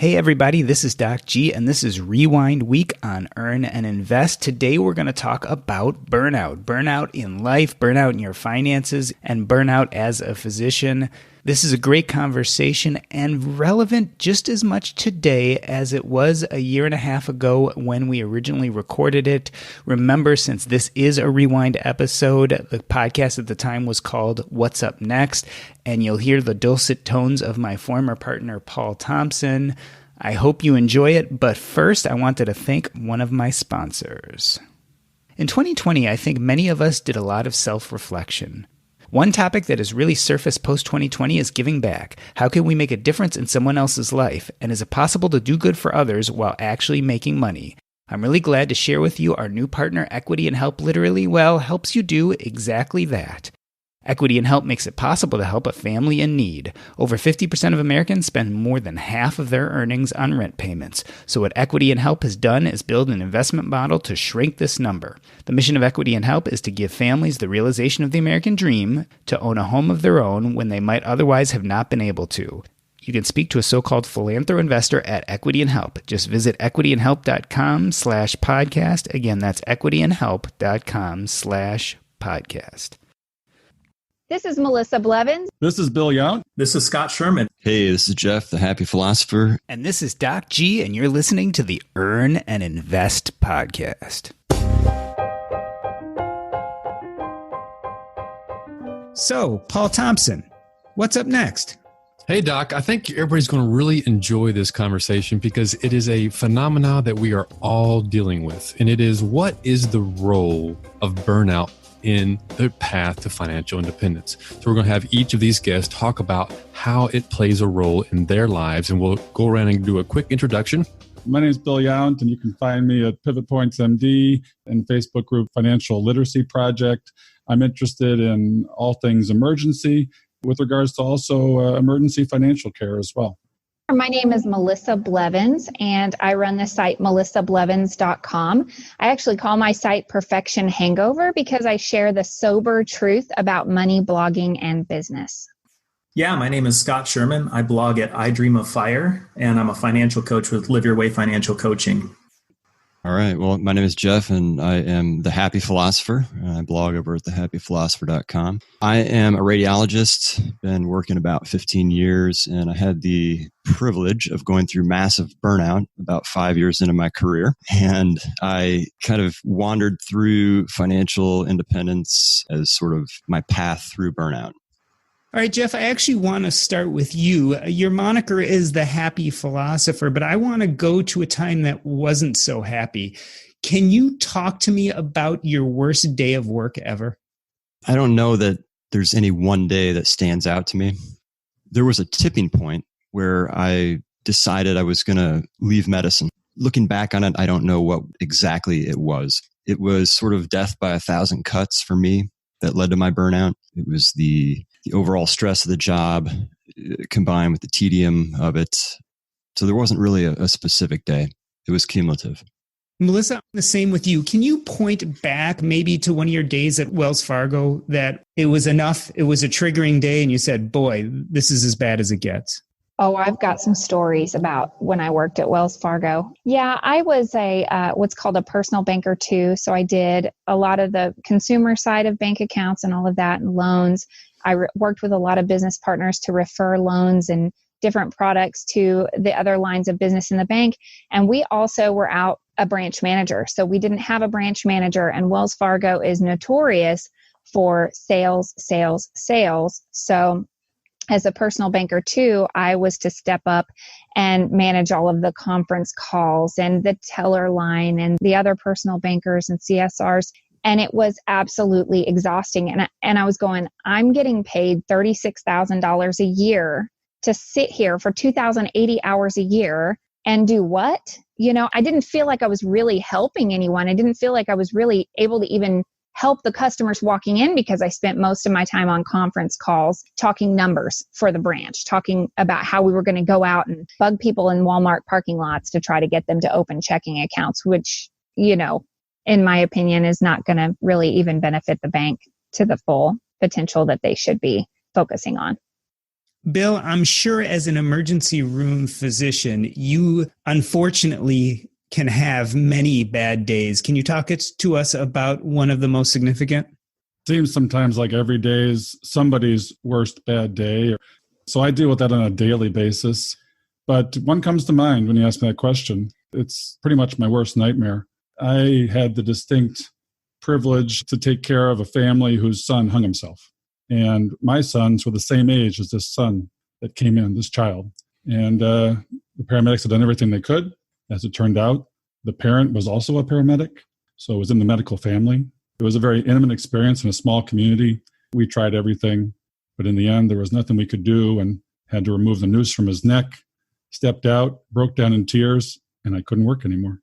Hey everybody, this is Doc G, and this is Rewind Week on Earn and Invest. Today we're going to talk about burnout. Burnout in life, burnout in your finances, and burnout as a physician. This is a great conversation and relevant just as much today as it was a year and a half ago when we originally recorded it. Remember, since this is a rewind episode, the podcast at the time was called What's Up Next, and you'll hear the dulcet tones of my former partner, Paul Thompson. I hope you enjoy it, but first I wanted to thank one of my sponsors. In 2020, I think many of us did a lot of self-reflection. One topic that has really surfaced post-2020 is giving back. How can we make a difference in someone else's life? And is it possible to do good for others while actually making money? I'm really glad to share with you our new partner, Equity and Help, literally, helps you do exactly that. Equity and Help makes it possible to help a family in need. Over 50% of Americans spend more than half of their earnings on rent payments. So what Equity and Help has done is build an investment model to shrink this number. The mission of Equity and Help is to give families the realization of the American dream to own a home of their own when they might otherwise have not been able to. You can speak to a so-called philanthro investor at Equity and Help. Just visit equityandhelp.com/podcast. Again, that's equityandhelp.com/podcast. This is Melisa Blevins. This is Bill Yount. This is Scott Sherman. Hey, this is Jeff, the Happy Philosopher. And this is Doc G, and you're listening to the Earn and Invest podcast. So, Paul Thompson, what's up next? Hey, Doc, I think everybody's going to really enjoy this conversation because it is a phenomena that we are all dealing with. And it is, what is the role of burnout in the path to financial independence? So we're going to have each of these guests talk about how it plays a role in their lives. And we'll go around and do a quick introduction. My name is Bill Yount, and you can find me at Pivot Points MD and Facebook group Financial Literacy Project. I'm interested in all things emergency with regards to also emergency financial care as well. My name is Melisa Blevins, and I run the site melissablevins.com. I actually call my site Perfection Hangover because I share the sober truth about money, blogging, and business. Yeah, my name is Scott Sherman. I blog at I Dream of Fire, and I'm a financial coach with Live Your Way Financial Coaching. All right. Well, my name is Jeff, and I am the Happy Philosopher. I blog over at thehappyphilosopher.com. I am a radiologist, been working about 15 years, and I had the privilege of going through massive burnout about 5 years into my career. And I kind of wandered through financial independence as sort of my path through burnout. All right, Jeff, I actually want to start with you. Your moniker is the Happy Philosopher, but I want to go to a time that wasn't so happy. Can you talk to me about your worst day of work ever? I don't know that there's any one day that stands out to me. There was a tipping point where I decided I was going to leave medicine. Looking back on it, I don't know what exactly it was. It was sort of death by 1,000 cuts for me that led to my burnout. It was the overall stress of the job combined with the tedium of it. So there wasn't really a specific day. It was cumulative. Melisa, the same with you. Can you point back maybe to one of your days at Wells Fargo that it was enough, it was a triggering day, and you said, boy, this is as bad as it gets? Oh, I've got some stories about when I worked at Wells Fargo. Yeah, I was what's called a personal banker too. So I did a lot of the consumer side of bank accounts and all of that and loans. I worked with a lot of business partners to refer loans and different products to the other lines of business in the bank. And we also were out a branch manager. So we didn't have a branch manager, and Wells Fargo is notorious for sales. So as a personal banker too, I was to step up and manage all of the conference calls and the teller line and the other personal bankers and CSRs. And it was absolutely exhausting. And I was going, I'm getting paid $36,000 a year to sit here for 2,080 hours a year and do what? You know, I didn't feel like I was really helping anyone. I didn't feel like I was really able to even help the customers walking in because I spent most of my time on conference calls talking numbers for the branch, talking about how we were going to go out and bug people in Walmart parking lots to try to get them to open checking accounts, which, you know, in my opinion, is not going to really even benefit the bank to the full potential that they should be focusing on. Bill, I'm sure as an emergency room physician, you unfortunately can have many bad days. Can you talk to us about one of the most significant? Seems sometimes like every day is somebody's worst bad day. So I deal with that on a daily basis. But one comes to mind when you ask me that question. It's pretty much my worst nightmare. I had the distinct privilege to take care of a family whose son hung himself. And my sons were the same age as this son that came in, this child. And the paramedics had done everything they could. As it turned out, the parent was also a paramedic, so it was in the medical family. It was a very intimate experience in a small community. We tried everything, but in the end, there was nothing we could do and had to remove the noose from his neck, stepped out, broke down in tears, and I couldn't work anymore.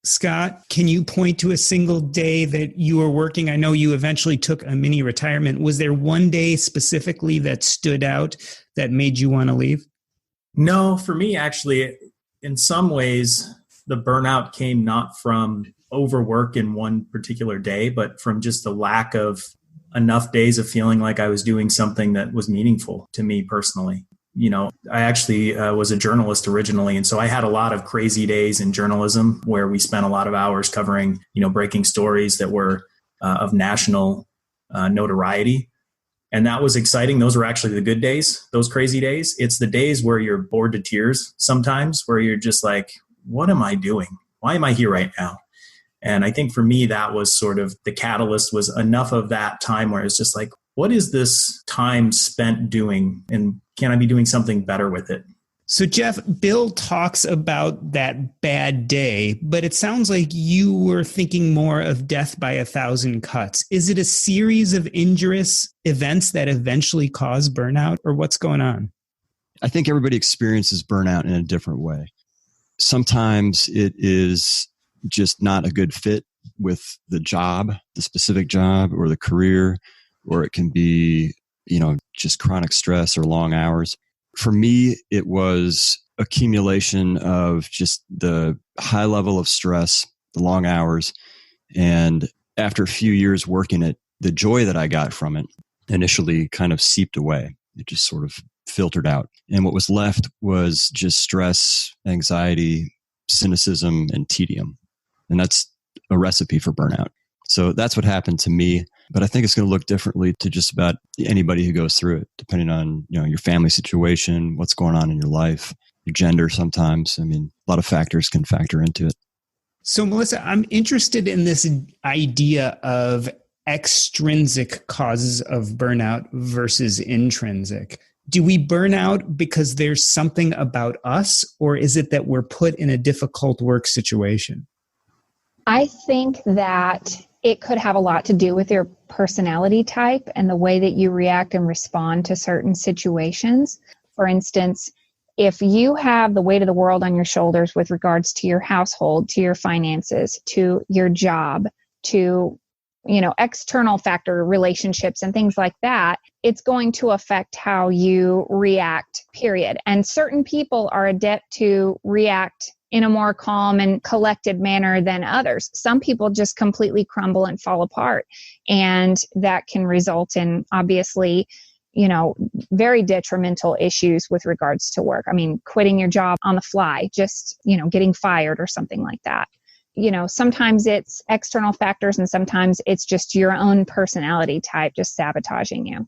Scott, can you point to a single day that you were working? I know you eventually took a mini retirement. Was there one day specifically that stood out that made you want to leave? No, for me, actually, in some ways, the burnout came not from overwork in one particular day, but from just the lack of enough days of feeling like I was doing something that was meaningful to me personally. You know, I actually was a journalist originally. And so I had a lot of crazy days in journalism where we spent a lot of hours covering, breaking stories that were of national notoriety. And that was exciting. Those were actually the good days, those crazy days. It's the days where you're bored to tears sometimes, where you're just like, what am I doing? Why am I here right now? And I think for me, that was sort of the catalyst, was enough of that time where it's just like, what is this time spent doing? And can I be doing something better with it? So Jeff, Bill talks about that bad day, but it sounds like you were thinking more of death by 1,000 cuts. Is it a series of injurious events that eventually cause burnout, or what's going on? I think everybody experiences burnout in a different way. Sometimes it is just not a good fit with the job, the specific job or the career, or it can be, just chronic stress or long hours. For me, it was accumulation of just the high level of stress, the long hours. And after a few years working it, the joy that I got from it initially kind of seeped away. It just sort of filtered out. And what was left was just stress, anxiety, cynicism, and tedium. And that's a recipe for burnout. So that's what happened to me. But I think it's going to look differently to just about anybody who goes through it, depending on, your family situation, what's going on in your life, your gender sometimes. I mean, a lot of factors can factor into it. So Melisa, I'm interested in this idea of extrinsic causes of burnout versus intrinsic. Do we burn out because there's something about us, or is it that we're put in a difficult work situation? I think that it could have a lot to do with your personality type and the way that you react and respond to certain situations. For instance, if you have the weight of the world on your shoulders with regards to your household, to your finances, to your job, to external factor relationships and things like that, it's going to affect how you react, period. And certain people are adept to react in a more calm and collected manner than others. Some people just completely crumble and fall apart. And that can result in, obviously, very detrimental issues with regards to work. I mean, quitting your job on the fly, just, getting fired or something like that. Sometimes it's external factors and sometimes it's just your own personality type just sabotaging you.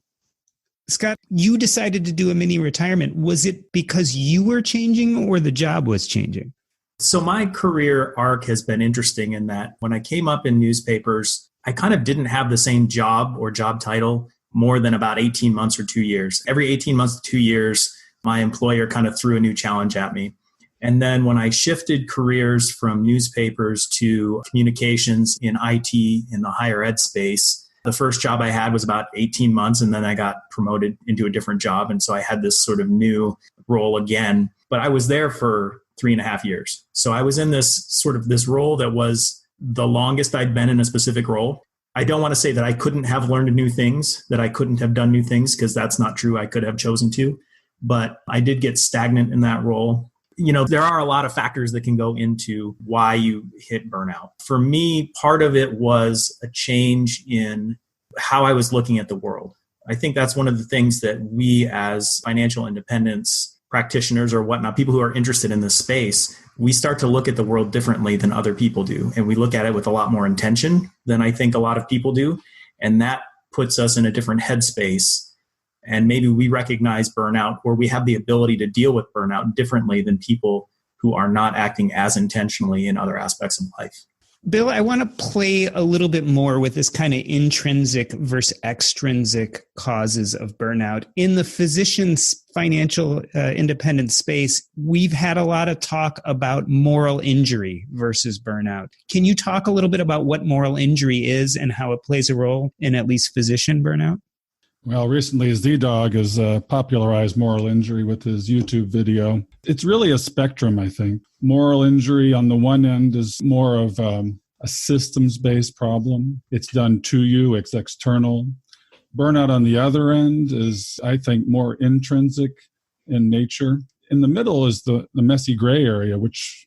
Scott, you decided to do a mini retirement. Was it because you were changing or the job was changing? So my career arc has been interesting in that when I came up in newspapers, I kind of didn't have the same job or job title more than about 18 months or 2 years. Every 18 months to 2 years, my employer kind of threw a new challenge at me. And then when I shifted careers from newspapers to communications in IT in the higher ed space, the first job I had was about 18 months, and then I got promoted into a different job. And so I had this sort of new role again, but I was there for 3.5 years. So I was in this role that was the longest I'd been in a specific role. I don't want to say that I couldn't have learned new things, that I couldn't have done new things, because that's not true. I could have chosen to, but I did get stagnant in that role. There are a lot of factors that can go into why you hit burnout. For me, part of it was a change in how I was looking at the world. I think that's one of the things that we as financial independence practitioners or whatnot, people who are interested in this space, we start to look at the world differently than other people do. And we look at it with a lot more intention than I think a lot of people do. And that puts us in a different headspace. And maybe we recognize burnout, or we have the ability to deal with burnout differently than people who are not acting as intentionally in other aspects of life. Bill, I want to play a little bit more with this kind of intrinsic versus extrinsic causes of burnout. In the physician's financial independence space, we've had a lot of talk about moral injury versus burnout. Can you talk a little bit about what moral injury is and how it plays a role in at least physician burnout? Well, recently Z-Dog has popularized moral injury with his YouTube video. It's really a spectrum, I think. Moral injury on the one end is more of a systems-based problem. It's done to you, it's external. Burnout on the other end is, I think, more intrinsic in nature. In the middle is the messy gray area, which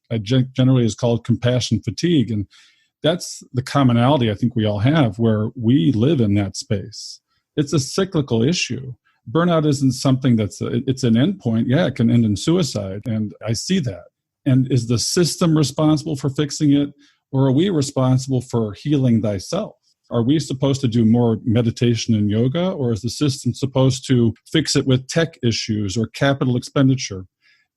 generally is called compassion fatigue. And that's the commonality I think we all have, where we live in that space. It's a cyclical issue. Burnout isn't something it's an endpoint. Yeah, it can end in suicide, and I see that. And is the system responsible for fixing it, or are we responsible for healing thyself? Are we supposed to do more meditation and yoga, or is the system supposed to fix it with tech issues or capital expenditure?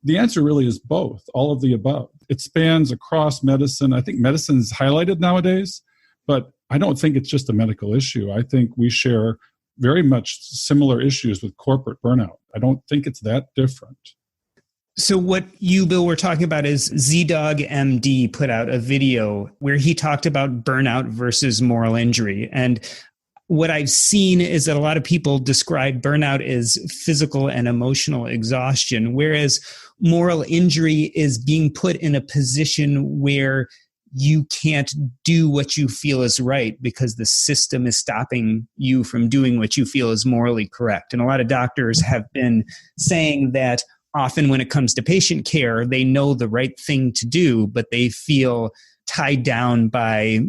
The answer really is both, all of the above. It spans across medicine. I think medicine is highlighted nowadays, but I don't think it's just a medical issue. I think we share very much similar issues with corporate burnout. I don't think it's that different. So what you, Bill, were talking about is Z-Dog MD put out a video where he talked about burnout versus moral injury. And what I've seen is that a lot of people describe burnout as physical and emotional exhaustion, whereas moral injury is being put in a position where you can't do what you feel is right because the system is stopping you from doing what you feel is morally correct. And a lot of doctors have been saying that often when it comes to patient care, they know the right thing to do, but they feel tied down by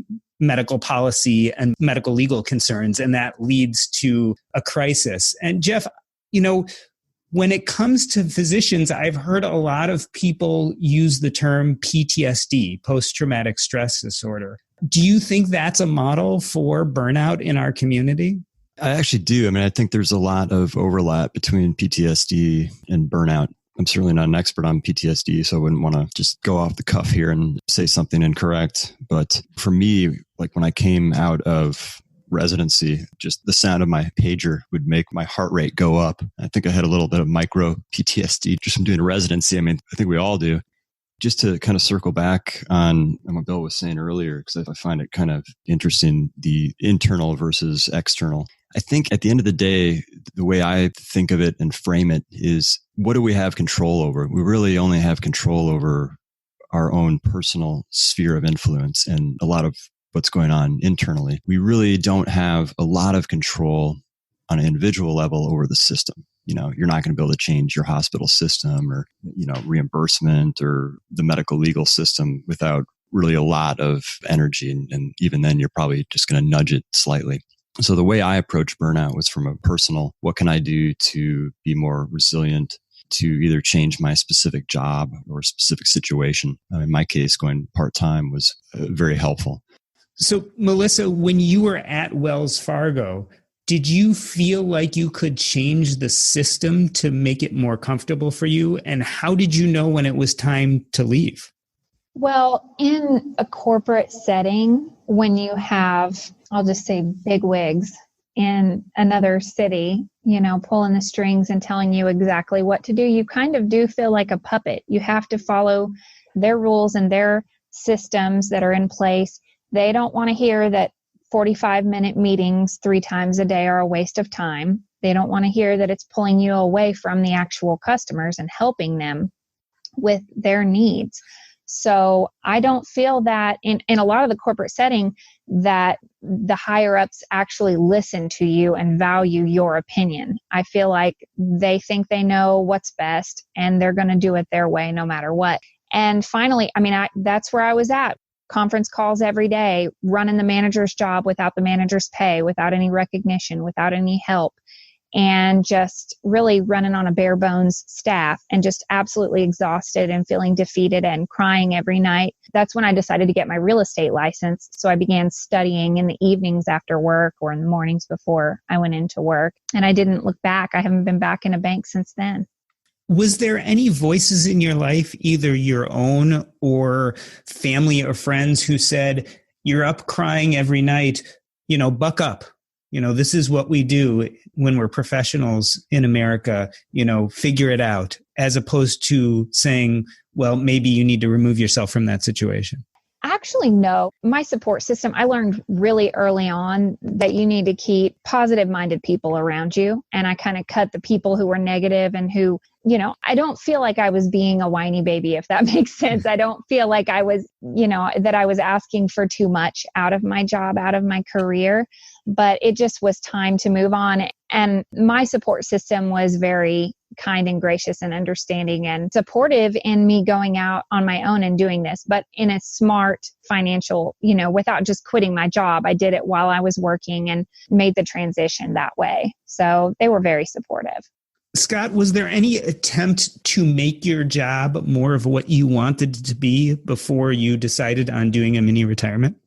medical policy and medical legal concerns, and that leads to a crisis. And Jeff, when it comes to physicians, I've heard a lot of people use the term PTSD, post-traumatic stress disorder. Do you think that's a model for burnout in our community? I actually do. I think there's a lot of overlap between PTSD and burnout. I'm certainly not an expert on PTSD, so I wouldn't want to just go off the cuff here and say something incorrect. But for me, like when I came out of residency, just the sound of my pager would make my heart rate go up. I think I had a little bit of micro PTSD just from doing a residency. I think we all do. Just to kind of circle back on what Bill was saying earlier, because I find it kind of interesting, the internal versus external. I think at the end of the day, the way I think of it and frame it is, what do we have control over? We really only have control over our own personal sphere of influence and a lot of what's going on internally. We really don't have a lot of control on an individual level over the system. You're not going to be able to change your hospital system or, reimbursement or the medical legal system without really a lot of energy. And even then, you're probably just going to nudge it slightly. So the way I approach burnout was from a personal, what can I do to be more resilient, to either change my specific job or specific situation? In my case, going part-time was very helpful. So, Melisa, when you were at Wells Fargo, did you feel like you could change the system to make it more comfortable for you? And how did you know when it was time to leave? Well, in a corporate setting, when you have, I'll just say, bigwigs in another city, pulling the strings and telling you exactly what to do, you kind of do feel like a puppet. You have to follow their rules and their systems that are in place. They don't want to hear that 45-minute meetings 3 times a day are a waste of time. They don't want to hear that it's pulling you away from the actual customers and helping them with their needs. So I don't feel that in a lot of the corporate setting that the higher ups actually listen to you and value your opinion. I feel like they think they know what's best and they're going to do it their way no matter what. And finally, that's where I was at. Conference calls every day, running the manager's job without the manager's pay, without any recognition, without any help. and just really running on a bare bones staff and just absolutely exhausted and feeling defeated and crying every night. That's when I decided to get my real estate license. So I began studying in the evenings after work or in the mornings before I went into work. And I didn't look back. I haven't been back in a bank since then. Was there any voices in your life, either your own or family or friends, who said, you're up crying every night, buck up? This is what we do when we're professionals in America, figure it out, as opposed to saying, well, maybe you need to remove yourself from that situation? Actually, no. My support system, I learned really early on that you need to keep positive-minded people around you. And I kind of cut the people who were negative and who, I don't feel like I was being a whiny baby, if that makes sense. I don't feel like I was, that I was asking for too much out of my job, out of my career. But it just was time to move on. And my support system was very kind and gracious and understanding and supportive in me going out on my own and doing this, but in a smart financial, without just quitting my job. I did it while I was working and made the transition that way. So they were very supportive. Scott, was there any attempt to make your job more of what you wanted it to be before you decided on doing a mini retirement?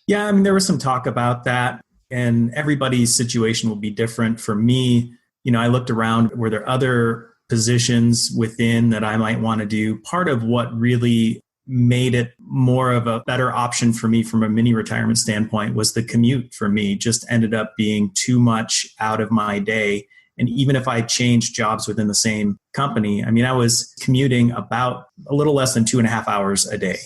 Yeah, there was some talk about that, and everybody's situation will be different. For me, I looked around, were there other positions within that I might want to do? Part of what really made it more of a better option for me from a mini retirement standpoint was the commute for me just ended up being too much out of my day. And even if I changed jobs within the same company, I was commuting about a little less than 2.5 hours a day,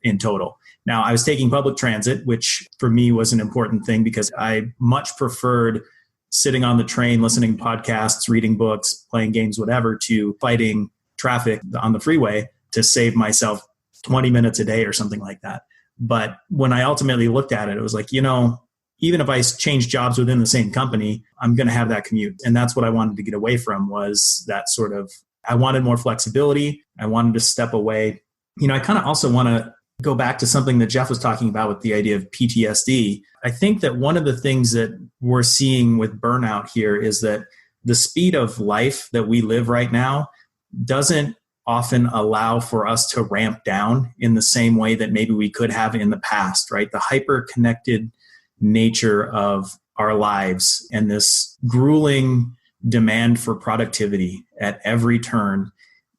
in total. Now, I was taking public transit, which for me was an important thing because I much preferred sitting on the train, listening to podcasts, reading books, playing games, whatever, to fighting traffic on the freeway to save myself 20 minutes a day or something like that. But when I ultimately looked at it, it was like, even if I change jobs within the same company, I'm going to have that commute. And that's what I wanted to get away from, was that sort of, I wanted more flexibility. I wanted to step away. I kind of also want to go back to something that Jeff was talking about with the idea of PTSD. I think that one of the things that we're seeing with burnout here is that the speed of life that we live right now doesn't often allow for us to ramp down in the same way that maybe we could have in the past, right? The hyper-connected nature of our lives and this grueling demand for productivity at every turn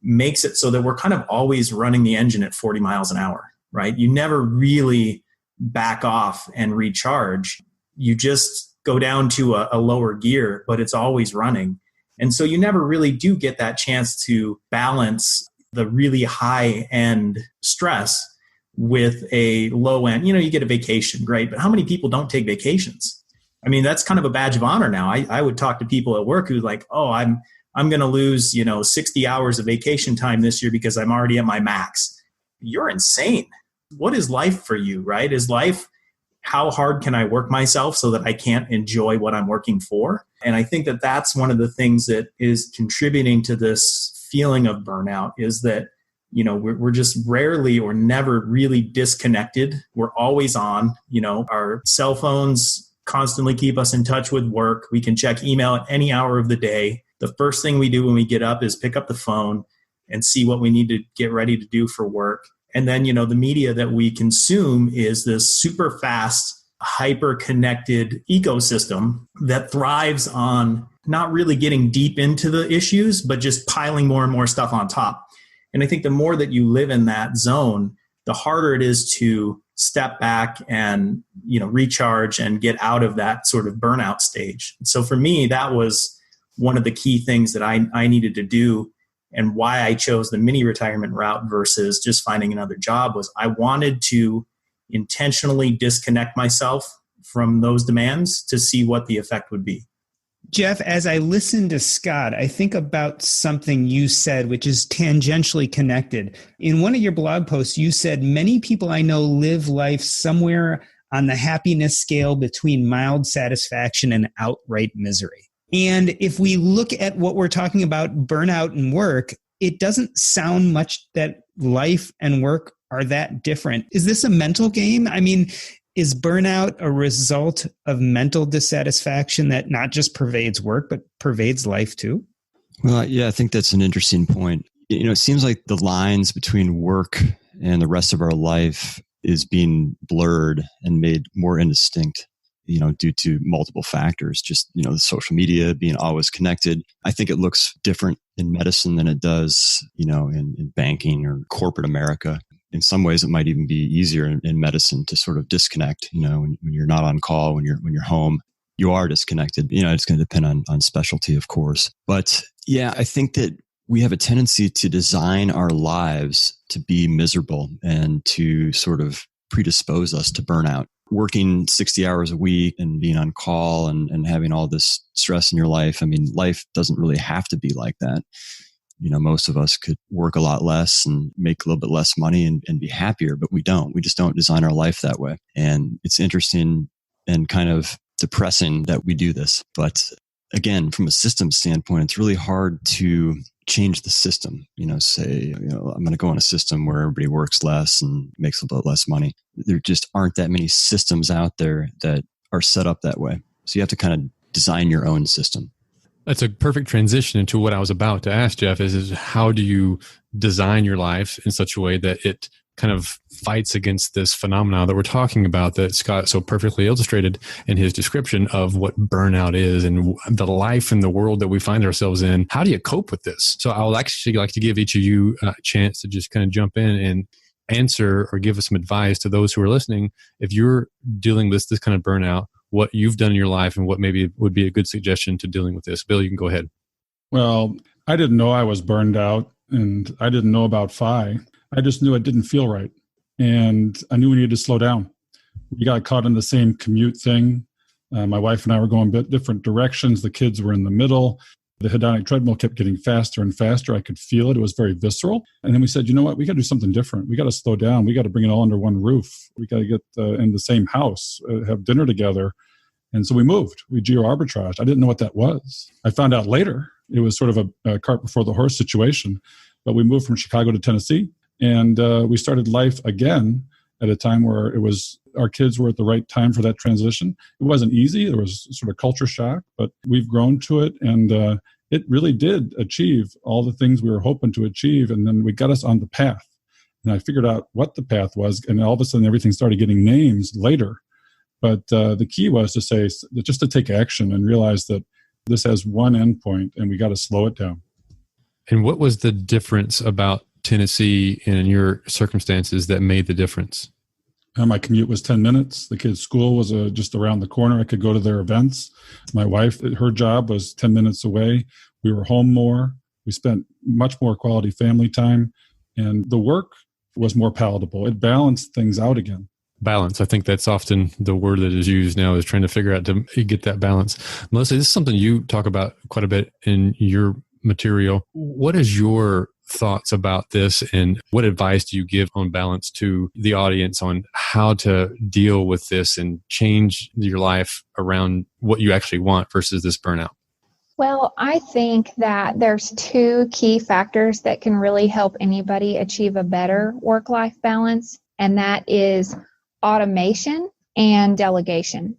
makes it so that we're kind of always running the engine at 40 miles an hour. Right? You never really back off and recharge. You just go down to a lower gear, but it's always running. And so you never really do get that chance to balance the really high end stress with a low end. You get a vacation, great. But how many people don't take vacations? That's kind of a badge of honor now. I would talk to people at work who's like, oh, I'm going to lose, 60 hours of vacation time this year because I'm already at my max. You're insane. What is life for you, right? Is life, how hard can I work myself so that I can't enjoy what I'm working for? And I think that that's one of the things that is contributing to this feeling of burnout, is that, we're just rarely or never really disconnected. We're always on, our cell phones constantly keep us in touch with work. We can check email at any hour of the day. The first thing we do when we get up is pick up the phone and see what we need to get ready to do for work. And then, the media that we consume is this super fast, hyper-connected ecosystem that thrives on not really getting deep into the issues, but just piling more and more stuff on top. And I think the more that you live in that zone, the harder it is to step back and, recharge and get out of that sort of burnout stage. So for me, that was one of the key things that I needed to do. And why I chose the mini retirement route versus just finding another job was I wanted to intentionally disconnect myself from those demands to see what the effect would be. Jeff, as I listen to Scott, I think about something you said, which is tangentially connected. In one of your blog posts, you said, many people I know live life somewhere on the happiness scale between mild satisfaction and outright misery. And if we look at what we're talking about, burnout and work, it doesn't sound much that life and work are that different. Is this a mental game? Is burnout a result of mental dissatisfaction that not just pervades work, but pervades life too? Well, yeah, I think that's an interesting point. It seems like the lines between work and the rest of our life is being blurred and made more indistinct, due to multiple factors. Just, the social media being always connected. I think it looks different in medicine than it does, in banking or corporate America. In some ways, it might even be easier in medicine to sort of disconnect, when you're not on call, when you're home. You are disconnected. It's going to depend on specialty, of course. But yeah, I think that we have a tendency to design our lives to be miserable and to sort of predispose us to burnout. Working 60 hours a week and being on call and having all this stress in your life. I mean, life doesn't really have to be like that. Most of us could work a lot less and make a little bit less money and be happier, but we don't. We just don't design our life that way. And it's interesting and kind of depressing that we do this. But again, from a system standpoint, it's really hard to change the system. Say, I'm going to go on a system where everybody works less and makes a little bit less money. There just aren't that many systems out there that are set up that way. So you have to kind of design your own system. That's a perfect transition into what I was about to ask, Jeff, is how do you design your life in such a way that it kind of fights against this phenomenon that we're talking about that Scott so perfectly illustrated in his description of what burnout is and the life and the world that we find ourselves in. How do you cope with this? So I would actually like to give each of you a chance to just kind of jump in and answer or give us some advice to those who are listening. If you're dealing with this kind of burnout, what you've done in your life and what maybe would be a good suggestion to dealing with this. Bill, you can go ahead. Well, I didn't know I was burned out, and I didn't know about FI. I just knew it didn't feel right. And I knew we needed to slow down. We got caught in the same commute thing. My wife and I were going a bit different directions. The kids were in the middle. The hedonic treadmill kept getting faster and faster. I could feel it. It was very visceral. And then we said, you know what? We got to do something different. We got to slow down. We got to bring it all under one roof. We got to get in the same house, have dinner together. And so we moved. We geo-arbitraged. I didn't know what that was. I found out later. It was sort of a cart before the horse situation. But we moved from Chicago to Tennessee. And we started life again at a time where it was our kids were at the right time for that transition. It wasn't easy. There was sort of culture shock, but we've grown to it. And it really did achieve all the things we were hoping to achieve. And then we got us on the path. And I figured out what the path was. And all of a sudden, everything started getting names later. But the key was to say, just to take action and realize that this has one endpoint and we got to slow it down. And what was the difference about Tennessee and your circumstances that made the difference? My commute was 10 minutes. The kids' school was just around the corner. I could go to their events. My wife, her job was 10 minutes away. We were home more. We spent much more quality family time. And the work was more palatable. It balanced things out again. Balance. I think that's often the word that is used now, is trying to figure out to get that balance. Melisa, this is something you talk about quite a bit in your material. What is your thoughts about this, and what advice do you give on balance to the audience on how to deal with this and change your life around what you actually want versus this burnout? Well, I think that there's two key factors that can really help anybody achieve a better work-life balance, and that is automation and delegation.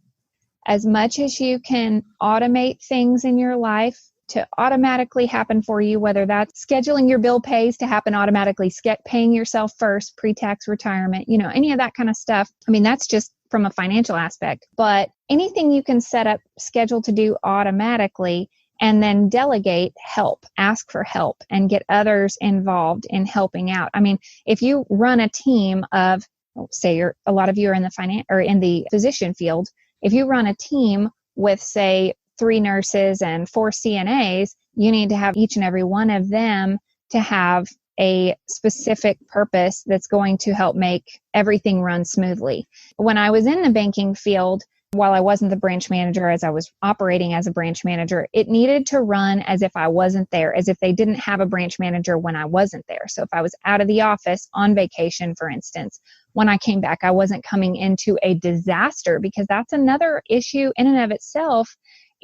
As much as you can automate things in your life to automatically happen for you, whether that's scheduling your bill pays to happen automatically, paying yourself first, pre-tax retirement, any of that kind of stuff. I mean, that's just from a financial aspect. But anything you can set up, schedule to do automatically, and then delegate, help, ask for help, and get others involved in helping out. I mean, if you run a team of, say, a lot of you are in the physician field, if you run a team with, say, 3 nurses and 4 CNAs, you need to have each and every one of them to have a specific purpose that's going to help make everything run smoothly. When I was in the banking field, while I wasn't the branch manager, as I was operating as a branch manager, it needed to run as if I wasn't there, as if they didn't have a branch manager when I wasn't there. So if I was out of the office on vacation, for instance, when I came back, I wasn't coming into a disaster, because that's another issue in and of itself,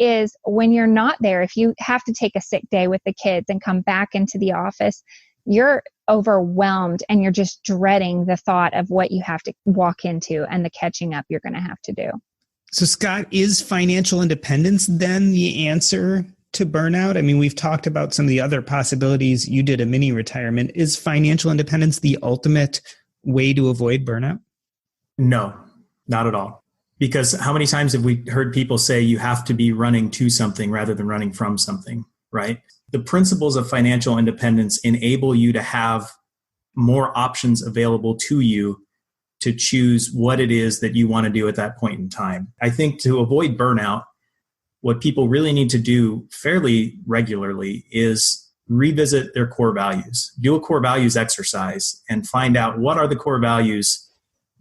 is when you're not there, if you have to take a sick day with the kids and come back into the office, you're overwhelmed and you're just dreading the thought of what you have to walk into and the catching up you're going to have to do. So, Scott, is financial independence then the answer to burnout? I mean, we've talked about some of the other possibilities. You did a mini retirement. Is financial independence the ultimate way to avoid burnout? No, not at all. Because how many times have we heard people say you have to be running to something rather than running from something, right? The principles of financial independence enable you to have more options available to you to choose what it is that you want to do at that point in time. I think to avoid burnout, what people really need to do fairly regularly is revisit their core values. Do a core values exercise and find out what are the core values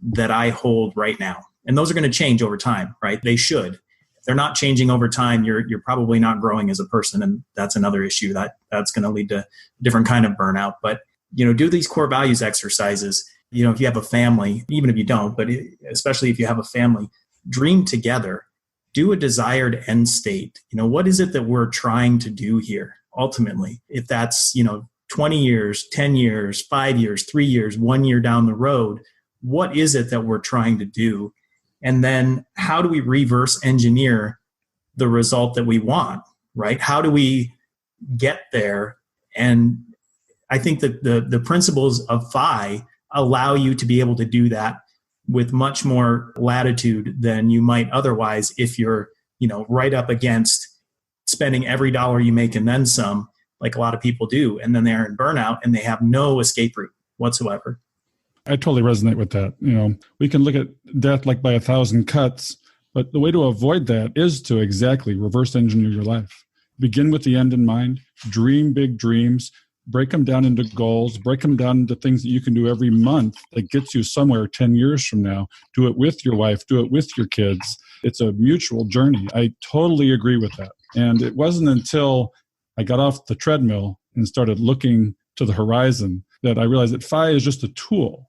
that I hold right now. And those are going to change over time, right? They should. If they're not changing over time, you're probably not growing as a person. And that's another issue that's going to lead to a different kind of burnout. But, do these core values exercises. If you have a family, even if you don't, but especially if you have a family, dream together, do a desired end state. What is it that we're trying to do here ultimately? If that's, 20 years, 10 years, 5 years, 3 years, 1 year down the road, what is it that we're trying to do? And then how do we reverse engineer the result that we want, right? How do we get there? And I think that the principles of FI allow you to be able to do that with much more latitude than you might otherwise if you're, right up against spending every dollar you make and then some, like a lot of people do. And then they're in burnout and they have no escape route whatsoever. I totally resonate with that. We can look at death like by 1,000 cuts, but the way to avoid that is to exactly reverse engineer your life. Begin with the end in mind, dream big dreams, break them down into goals, break them down into things that you can do every month that gets you somewhere 10 years from now. Do it with your wife, do it with your kids. It's a mutual journey. I totally agree with that. And it wasn't until I got off the treadmill and started looking to the horizon that I realized that FI is just a tool.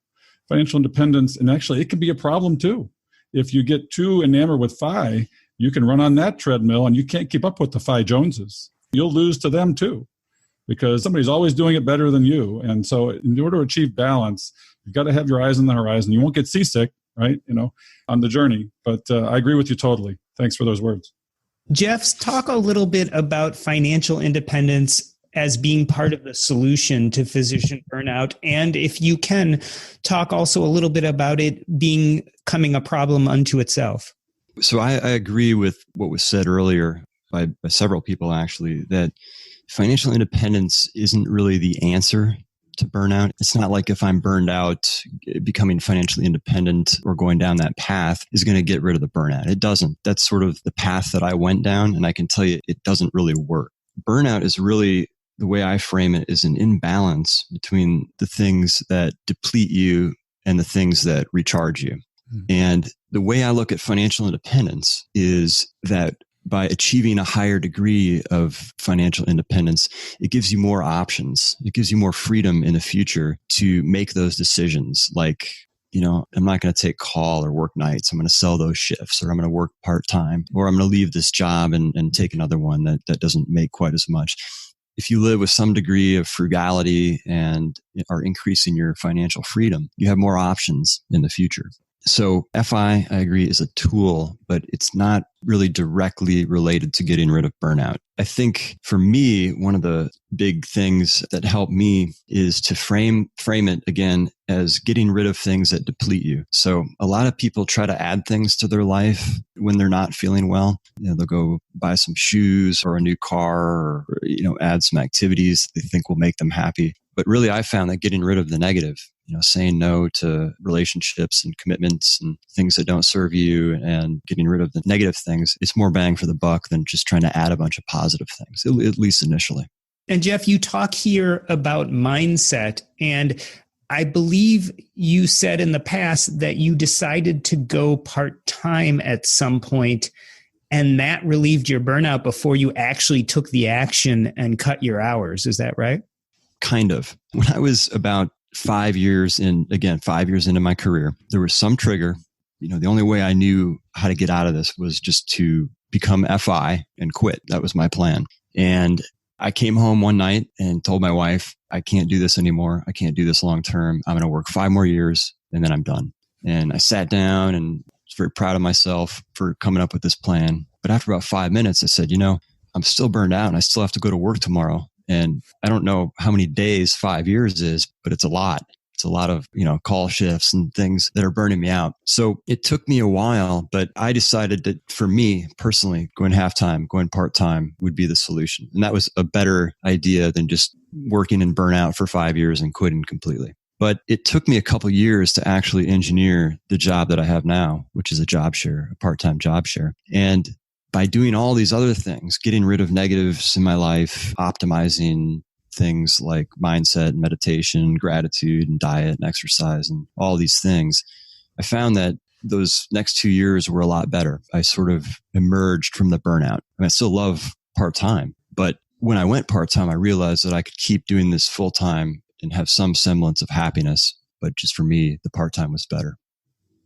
Financial independence, and actually it can be a problem too. If you get too enamored with FI, you can run on that treadmill and you can't keep up with the FI Joneses. You'll lose to them too, because somebody's always doing it better than you. And so in order to achieve balance, you've got to have your eyes on the horizon. You won't get seasick, right? On the journey. But I agree with you totally. Thanks for those words. Jeff, talk a little bit about financial independence as being part of the solution to physician burnout. And if you can, talk also a little bit about it becoming a problem unto itself. So I agree with what was said earlier by several people, actually, that financial independence isn't really the answer to burnout. It's not like if I'm burned out, becoming financially independent or going down that path is going to get rid of the burnout. It doesn't. That's sort of the path that I went down, and I can tell you it doesn't really work. Burnout is really, the way I frame it, is an imbalance between the things that deplete you and the things that recharge you. And the way I look at financial independence is that by achieving a higher degree of financial independence, it gives you more options. It gives you more freedom in the future to make those decisions. Like, I'm not going to take call or work nights. I'm going to sell those shifts, or I'm going to work part-time, or I'm going to leave this job and take another one that doesn't make quite as much. If you live with some degree of frugality and are increasing your financial freedom, you have more options in the future. So FI, I agree, is a tool, but it's not really directly related to getting rid of burnout. I think for me, one of the big things that helped me is to frame it again as getting rid of things that deplete you. So a lot of people try to add things to their life when they're not feeling well. They'll go buy some shoes or a new car, or add some activities they think will make them happy. But really, I found that getting rid of the negative, saying no to relationships and commitments and things that don't serve you, and getting rid of the negative things, it's more bang for the buck than just trying to add a bunch of positive things, at least initially. And Jeff, you talk here about mindset, and I believe you said in the past that you decided to go part-time at some point, and that relieved your burnout before you actually took the action and cut your hours. Is that right? Kind of. When I was about 5 years into my career, there was some trigger. The only way I knew how to get out of this was just to become FI and quit. That was my plan. And I came home one night and told my wife, I can't do this anymore. I can't do this long term. I'm going to work 5 more years and then I'm done. And I sat down and was very proud of myself for coming up with this plan. But after about 5 minutes, I said, I'm still burned out and I still have to go to work tomorrow. And I don't know how many days 5 years is, but it's a lot. It's a lot of, call shifts and things that are burning me out. So it took me a while, but I decided that for me personally, going half-time, going part-time would be the solution. And that was a better idea than just working in burnout for 5 years and quitting completely. But it took me a couple years to actually engineer the job that I have now, which is a job share, a part-time job share. And by doing all these other things, getting rid of negatives in my life, optimizing things like mindset, meditation, gratitude, and diet and exercise, and all these things, I found that those next 2 years were a lot better. I sort of emerged from the burnout. I still love part-time, but when I went part-time, I realized that I could keep doing this full-time and have some semblance of happiness. But just for me, the part-time was better.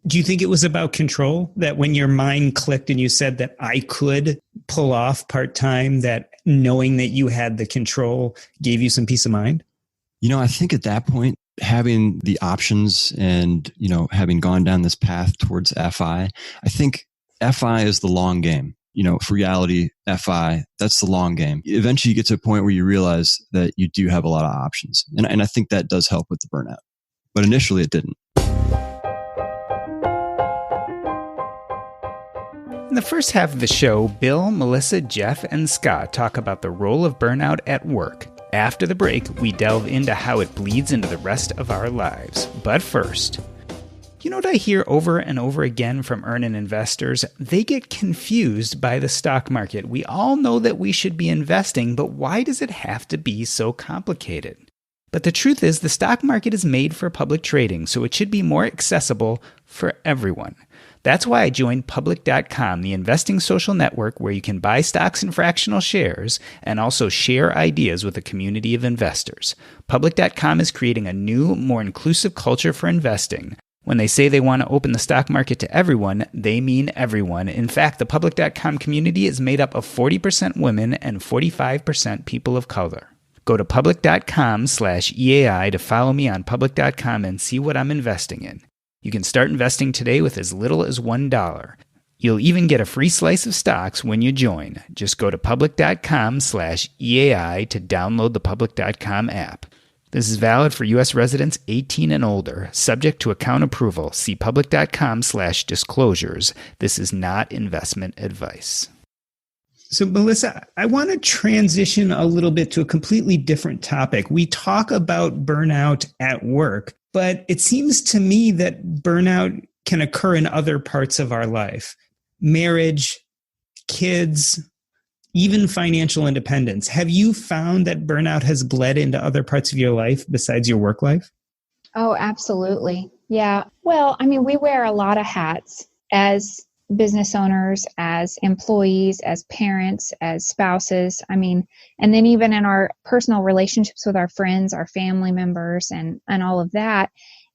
Do you think it was about control, that when your mind clicked and you said that I could pull off part-time, that knowing that you had the control gave you some peace of mind? I think at that point, having the options and, having gone down this path towards FI, I think FI is the long game. Frugality, FI, that's the long game. Eventually you get to a point where you realize that you do have a lot of options. And I think that does help with the burnout. But initially it didn't. In the first half of the show, Bill, Melisa, Jeff, and Scott talk about the role of burnout at work. After the break, we delve into how it bleeds into the rest of our lives. But first, you know what I hear over and over again from earning investors? They get confused by the stock market. We all know that we should be investing, but why does it have to be so complicated? But the truth is, the stock market is made for public trading, so it should be more accessible for everyone. That's why I joined Public.com, the investing social network where you can buy stocks and fractional shares and also share ideas with a community of investors. Public.com is creating a new, more inclusive culture for investing. When they say they want to open the stock market to everyone, they mean everyone. In fact, the Public.com community is made up of 40% women and 45% people of color. Go to public.com/EAI to follow me on Public.com and see what I'm investing in. You can start investing today with as little as $1. You'll even get a free slice of stocks when you join. Just go to public.com/EAI to download the Public.com app. This is valid for U.S. residents 18 and older, subject to account approval. See public.com/disclosures. This is not investment advice. So, Melisa, I want to transition a little bit to a completely different topic. We talk about burnout at work, but it seems to me that burnout can occur in other parts of our life. Marriage, kids, even financial independence. Have you found that burnout has bled into other parts of your life besides your work life? Oh, absolutely. Yeah. Well, we wear a lot of hats as business owners, as employees, as parents, as spouses. And then even in our personal relationships with our friends, our family members, and all of that.